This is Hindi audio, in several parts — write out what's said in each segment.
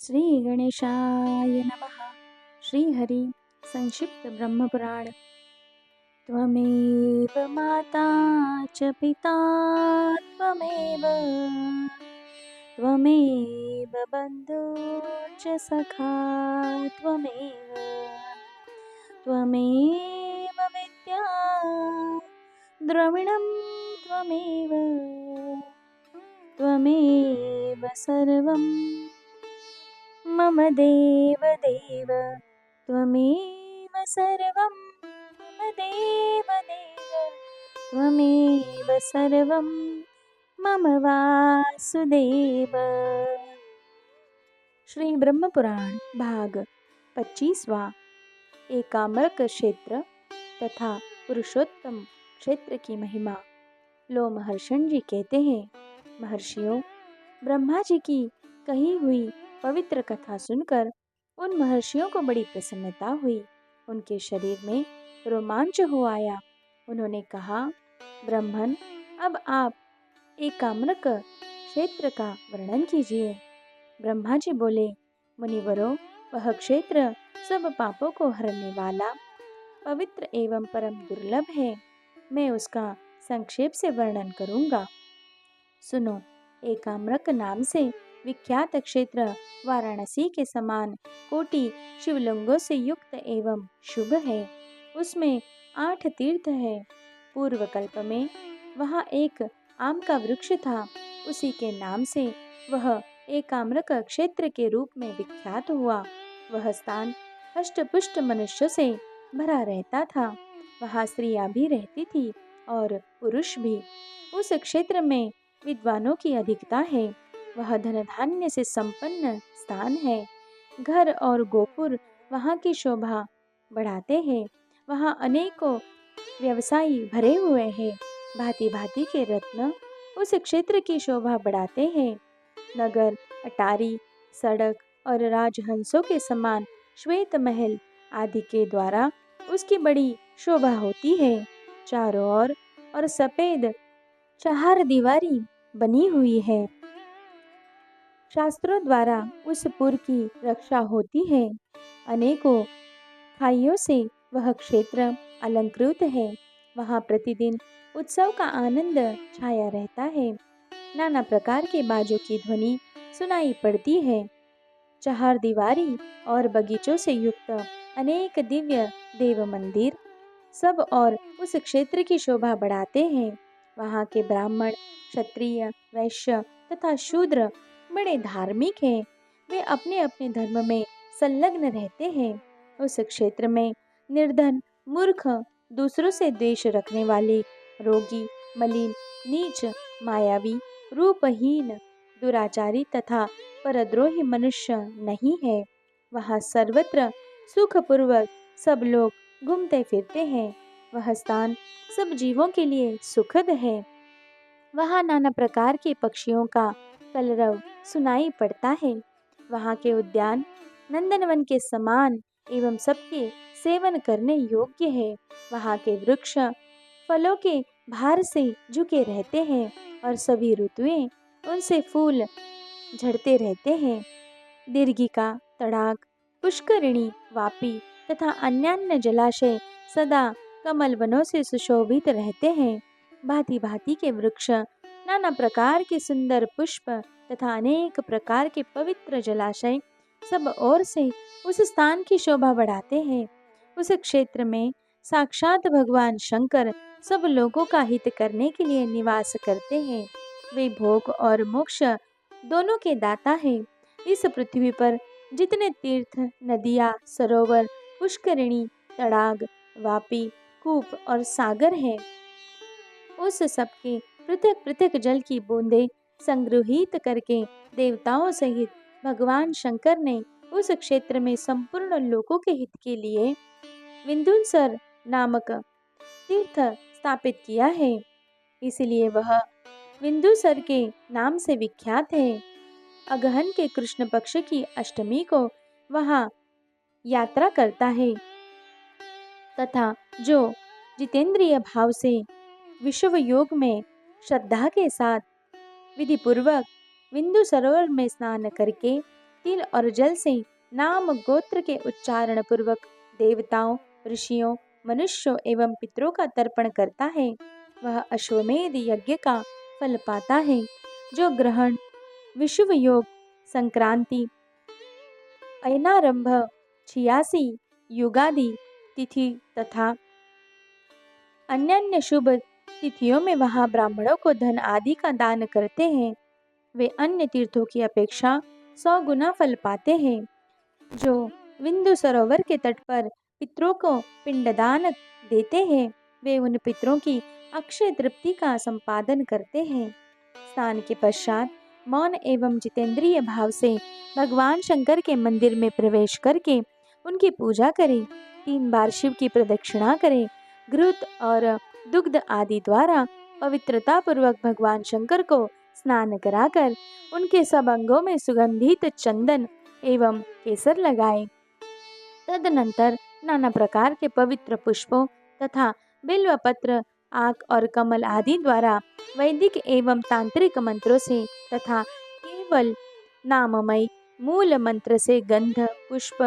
श्री गणेशाय नमः। श्रीहरि संक्षिप्त ब्रह्मपुराण। त्वमेव माता च पिता त्वमेव त्वमेव बन्धुश्च सखा त्वमेव त्वमेव विद्या द्रविणं त्वमेव त्वमेव सर्वं मम देव देव त्वमेव सर्वं मम देव देव त्वमेव सर्वं मम वासुदेव। श्री ब्रह्मपुराण भाग 25वां। एकाम्रक क्षेत्र तथा पुरुषोत्तम क्षेत्र की महिमा। लो महर्षण जी कहते हैं, महर्षियों, ब्रह्मा जी की कही हुई पवित्र कथा सुनकर उन महर्षियों को बड़ी प्रसन्नता हुई। उनके शरीर में रोमांच हो आया। उन्होंने कहा, ब्रह्मन, अब आप एकाम्रक क्षेत्र का वर्णन कीजिए। ब्रह्मा जी बोले, मुनिवरों, वह क्षेत्र सब पापों को हरने वाला, पवित्र एवं परम दुर्लभ है। मैं उसका संक्षेप से वर्णन करूंगा। सुनो। एकाम्रक नाम से विख्यात क्षेत्र वाराणसी के समान कोटि शिवलिंगों से युक्त एवं शुभ है। उसमें 8 तीर्थ है। पूर्व कल्प में वहाँ एक आम का वृक्ष था। उसी के नाम से वह एकाम्रक क्षेत्र के रूप में विख्यात हुआ। वह स्थान हष्ट-पुष्ट मनुष्यों से भरा रहता था। वहाँ स्त्रियां भी रहती थी और पुरुष भी। उस क्षेत्र में विद्वानों की अधिकता है। वह धन धान्य से संपन्न स्थान है। घर और गोपुर वहाँ की शोभा बढ़ाते हैं। वहाँ अनेकों व्यवसायी भरे हुए हैं। भांति भांति के रत्न उस क्षेत्र की शोभा बढ़ाते हैं। नगर, अटारी, सड़क और राजहंसों के समान श्वेत महल आदि के द्वारा उसकी बड़ी शोभा होती है। चारों ओर और सफेद चार दीवारी बनी हुई है। शास्त्रों द्वारा उस पुर की रक्षा होती है। अनेकों खाइयों से वह क्षेत्र अलंकृत है। वहाँ प्रतिदिन उत्सव का आनंद छाया रहता है। नाना प्रकार के बाजों की ध्वनि सुनाई पड़ती है। चार दीवारी और बगीचों से युक्त अनेक दिव्य देव मंदिर सब और उस क्षेत्र की शोभा बढ़ाते हैं। वहाँ के ब्राह्मण, क्षत्रिय, वैश्य तथा शूद्र बड़े धार्मिक हैं। वे अपने अपने धर्म में संलग्न रहते हैं। उस क्षेत्र में निर्धन, मूर्ख, दूसरों से द्वेष रखने वाले, रोगी, मलिन, नीच, मायावी, रूपहीन, दुराचारी तथा परद्रोही मनुष्य नहीं है। वहाँ सर्वत्र सुखपूर्वक सब लोग घूमते फिरते हैं। वह स्थान सब जीवों के लिए सुखद है। वहाँ नाना प्रकार के पक्षियों का कलरव सुनाई पड़ता है। वहाँ के उद्यान नंदनवन के समान एवं सबके सेवन करने योग्य है। वहाँ के वृक्ष फलों के भार से झुके रहते हैं और सभी ऋतुएं उनसे फूल झड़ते रहते हैं। दीर्घिका, तड़ाक, पुष्करिणी, वापी तथा अन्यान्य जलाशय सदा कमल वनों से सुशोभित रहते हैं। भांति भांति के वृक्ष, नाना प्रकार के सुंदर पुष्प तथा अनेक प्रकार के पवित्र जलाशय सब ओर से उस स्थान की शोभा बढ़ाते हैं। उस क्षेत्र में साक्षात भगवान शंकर सब लोगों का हित करने के लिए निवास करते हैं। वे भोग और मोक्ष दोनों के दाता हैं। इस पृथ्वी पर जितने तीर्थ, नदियाँ, सरोवर, पुष्करिणी, तड़ाग, वापी, कूप और सागर हैं, उस सबके पृथक पृथक जल की बूंदें संग्रहित करके देवताओं सहित भगवान शंकर ने उस क्षेत्र में संपूर्ण लोगों के हित के लिए विंध्युसर नामक तीर्थ स्थापित किया है। इसलिए वह विंध्युसर के नाम से विख्यात है। अगहन के कृष्ण पक्ष की अष्टमी को वहाँ यात्रा करता है तथा जो जितेंद्रिय भाव से विश्व योग में श्रद्धा के साथ विधि पूर्वक विंध्य सरोवर में स्नान करके तिल और जल से नाम गोत्र के उच्चारण पूर्वक देवताओं, ऋषियों, मनुष्यों एवं पितरों का तर्पण करता है, वह अश्वमेध यज्ञ का फल पाता है। जो ग्रहण, विषुव योग, संक्रांति, अयनारंभ, 86 युगादि तिथि तथा अन्य शुभ तिथियों में वहाँ ब्राह्मणों को धन आदि का दान करते हैं, वे अन्य तीर्थों की अपेक्षा 100 गुना फल पाते हैं। जो बिंदु सरोवर के तट पर पितरों को पिंडदान देते हैं, वे उन पितरों की अक्षय तृप्ति का संपादन करते हैं। स्नान के पश्चात मौन एवं जितेंद्रिय भाव से भगवान शंकर के मंदिर में प्रवेश करके उनकी पूजा करें। 3 बार शिव की प्रदक्षिणा करें। घृत और दुग्ध आदि द्वारा पवित्रता पूर्वक भगवान शंकर को स्नान कराकर उनके सब अंगों में सुगंधित चंदन एवं केसर लगाएं। तदनंतर नाना प्रकार के पवित्र पुष्पों तथा बिल्व पत्र, आक और कमल आदि द्वारा वैदिक एवं तांत्रिक मंत्रों से तथा केवल नाममय मूल मंत्र से गंध, पुष्प,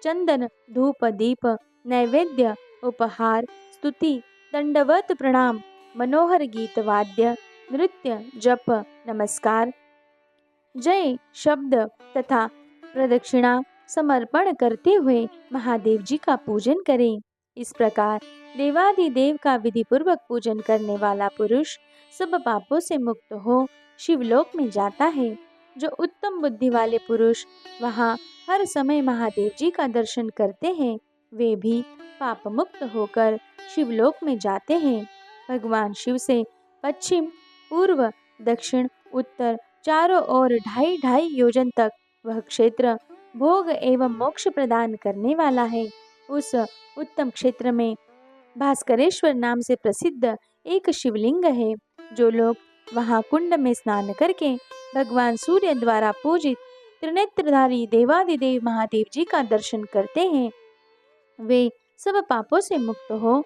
चंदन, धूप, दीप, नैवेद्य, उपहार, स्तुति, दंडवत प्रणाम, मनोहर गीत, वाद्य, नृत्य, जप, नमस्कार, जय शब्द तथा प्रदक्षिणा समर्पण करते हुए महादेव जी का पूजन करें। इस प्रकार देवाधिदेव का विधि पूर्वक पूजन करने वाला पुरुष सब पापों से मुक्त हो शिवलोक में जाता है। जो उत्तम बुद्धि वाले पुरुष वहाँ हर समय महादेव जी का दर्शन करते हैं, वे भी पाप मुक्त होकर शिवलोक में जाते हैं। भगवान शिव से पश्चिम, पूर्व, दक्षिण, उत्तर चारों ओर 2.5 योजन तक वह क्षेत्र भोग एवं मोक्ष प्रदान करने वाला है। उस उत्तम क्षेत्र में भास्करेश्वर नाम से प्रसिद्ध एक शिवलिंग है। जो लोग वहाँ कुंड में स्नान करके भगवान सूर्य द्वारा पूजित त्रिनेत्रधारी देवादिदेव महादेव जी का दर्शन करते हैं, वे सब पापों से मुक्त हो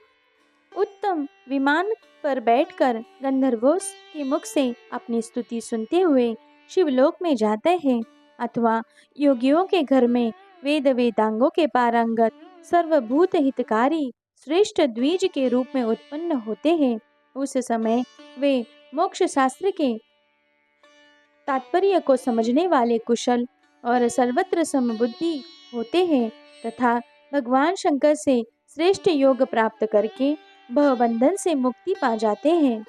उत्तम विमान पर बैठकर गंधर्वों के मुख से अपनी स्तुति सुनते हुए शिवलोक में जाते हैं, अथवा योगियों के घर में वेद वेदांगों के पारंगत सर्वभूत हितकारी श्रेष्ठ द्विज के रूप में उत्पन्न होते हैं। उस समय वे मोक्ष शास्त्र के तात्पर्य को समझने वाले कुशल और सर्वत्र समबुद्धि होते हैं तथा भगवान शंकर से श्रेष्ठ योग प्राप्त करके भवबंधन से मुक्ति पा जाते हैं।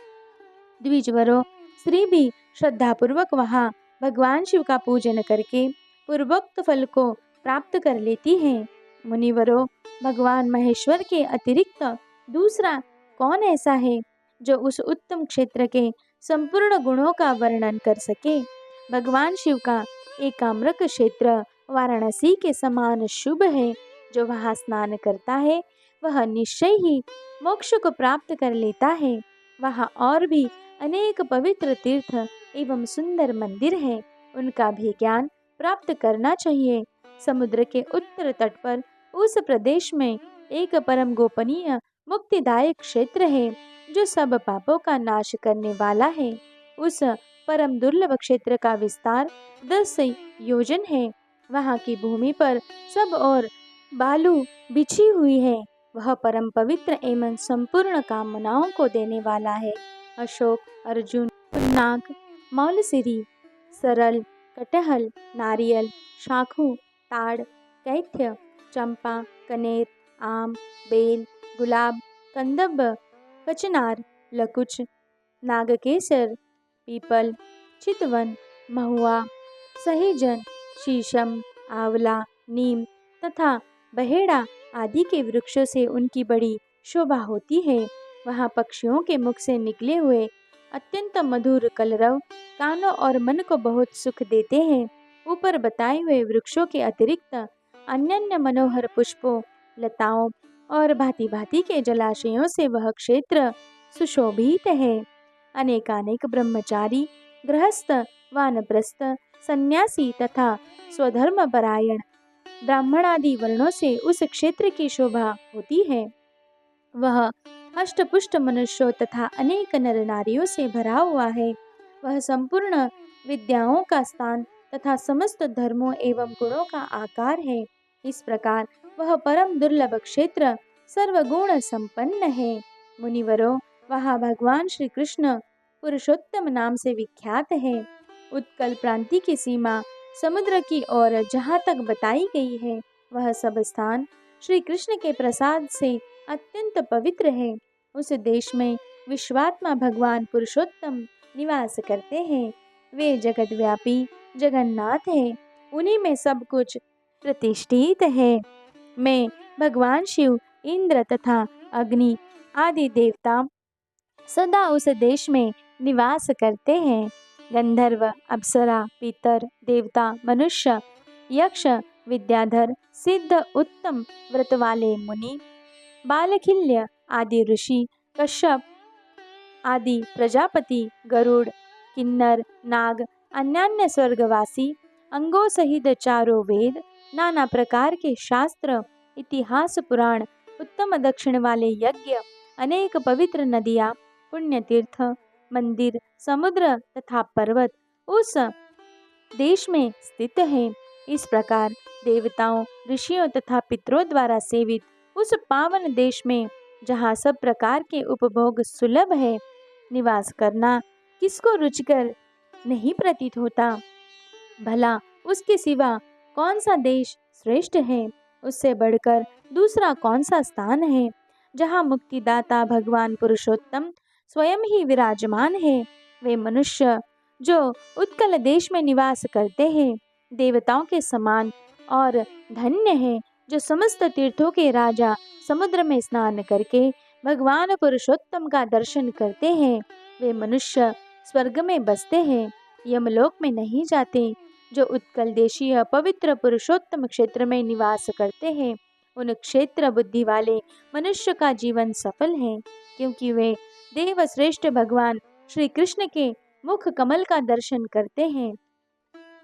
द्विजवरों, स्त्री भी श्रद्धापूर्वक वहाँ भगवान शिव का पूजन करके पूर्वोक्त फल को प्राप्त कर लेती हैं। मुनिवरों, भगवान महेश्वर के अतिरिक्त दूसरा कौन ऐसा है जो उस उत्तम क्षेत्र के संपूर्ण गुणों का वर्णन कर सके। भगवान शिव का एकाम्रक क्षेत्र वाराणसी के समान शुभ है। जो वहाँ स्नान करता है वह निश्चय ही मोक्ष को प्राप्त कर लेता है। वहाँ और भी अनेक पवित्र तीर्थ एवं सुंदर मंदिर हैं, उनका भी ज्ञान प्राप्त करना चाहिए। समुद्र के उत्तर तट पर उस प्रदेश में एक परम गोपनीय मुक्तिदायक क्षेत्र है जो सब पापों का नाश करने वाला है। उस परम दुर्लभ क्षेत्र का विस्तार 10 योजन है। वहाँ की भूमि पर सब और बालू बिछी हुई है। वह परम पवित्र एवं संपूर्ण कामनाओं को देने वाला है। अशोक, अर्जुन, पुन्नाग, मौलसिरी, सरल, कटहल, नारियल, शाखू, ताड़, कैथ्य, चंपा, कनेर, आम, बेल, गुलाब, कंदब, कचनार, लकुच, नागकेसर, पीपल, चितवन, महुआ, सहीजन, शीशम, आंवला, नीम तथा बहेड़ा आदि के वृक्षों से उनकी बड़ी शोभा होती है। वहाँ पक्षियों के मुख से निकले हुए अत्यंत मधुर कलरव कानों और मन को बहुत सुख देते हैं। ऊपर बताए हुए वृक्षों के अतिरिक्त अन्य मनोहर पुष्पों, लताओं और भांति भांति के जलाशयों से वह क्षेत्र सुशोभित है। अनेकानेक ब्रह्मचारी, गृहस्थ, वानप्रस्थ, सन्यासी तथा स्वधर्म परायण ब्राह्मण आदि वर्णों से उस क्षेत्र की शोभा होती है। वह अष्टपुष्ट मनुष्यों तथा अनेक नर नारियों से भरा हुआ है। वह संपूर्ण विद्याओं का स्थान तथा समस्त धर्मों एवं गुणों का आकार है। इस प्रकार वह परम दुर्लभ क्षेत्र सर्वगुण संपन्न है। मुनिवरों, वहाँ भगवान श्री कृष्ण पुरुषोत्तम नाम से विख्यात है। उत्कल प्रांति की सीमा समुद्र की ओर जहाँ तक बताई गई है, वह सब स्थान श्री कृष्ण के प्रसाद से अत्यंत पवित्र है। उस देश में विश्वात्मा भगवान पुरुषोत्तम निवास करते हैं। वे जगतव्यापी जगन्नाथ है। उन्हीं में सब कुछ प्रतिष्ठित है। मैं भगवान शिव, इंद्र तथा अग्नि आदि देवता सदा उस देश में निवास करते हैं। गंधर्व, अप्सरा, पितर, देवता, मनुष्य, यक्ष, विद्याधर, सिद्ध, उत्तम व्रत वाले मुनि, बालखिल्य आदि ऋषि, कश्यप आदि प्रजापति, गरुड़, किन्नर, नाग, अन्यान्य स्वर्गवासी, अंगों सहित चारों वेद, नाना प्रकार के शास्त्र, इतिहास, पुराण, उत्तम दक्षिण वाले यज्ञ, अनेक पवित्र नदियाँ, पुण्य तीर्थ, मंदिर, समुद्र तथा पर्वत उस देश में स्थित है। इस प्रकार देवताओं, ऋषियों तथा पितरों द्वारा सेवित उस पावन देश में, जहाँ सब प्रकार के उपभोग सुलभ है, निवास करना किसको रुचिकर नहीं प्रतीत होता। भला उसके सिवा कौन सा देश श्रेष्ठ है? उससे बढ़कर दूसरा कौन सा स्थान है, जहाँ मुक्तिदाता भगवान पुरुषोत्तम स्वयं ही विराजमान है। वे मनुष्य जो उत्कल देश में निवास करते हैं, देवताओं के समान और धन्य है, जो समस्त तीर्थों के राजा समुद्र में स्नान करके भगवान पुरुषोत्तम का दर्शन करते हैं। वे मनुष्य स्वर्ग में बसते हैं, यमलोक में नहीं जाते। जो उत्कल देशीय पवित्र पुरुषोत्तम क्षेत्र में निवास करते हैं, उन क्षेत्र बुद्धि वाले मनुष्य का जीवन सफल है, क्योंकि वे देव श्रेष्ठ भगवान श्री कृष्ण के मुख कमल का दर्शन करते हैं।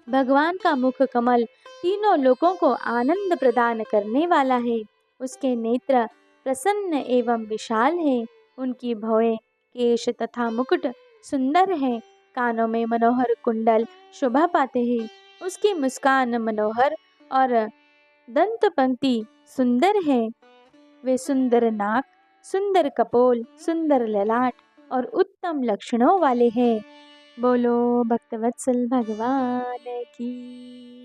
भगवान का मुख कमल तीनों लोकों को आनंद प्रदान करने वाला है। उसके नेत्र प्रसन्न एवं विशाल है। उनकी भौएं, केश तथा मुकुट सुंदर है। कानों में मनोहर कुंडल शोभा पाते हैं। उसकी मुस्कान मनोहर और दंत पंक्ति सुंदर है। वे सुंदर नाक, सुंदर कपोल, सुंदर ललाट और उत्तम लक्षणों वाले हैं। बोलो भक्तवत्सल भगवान की।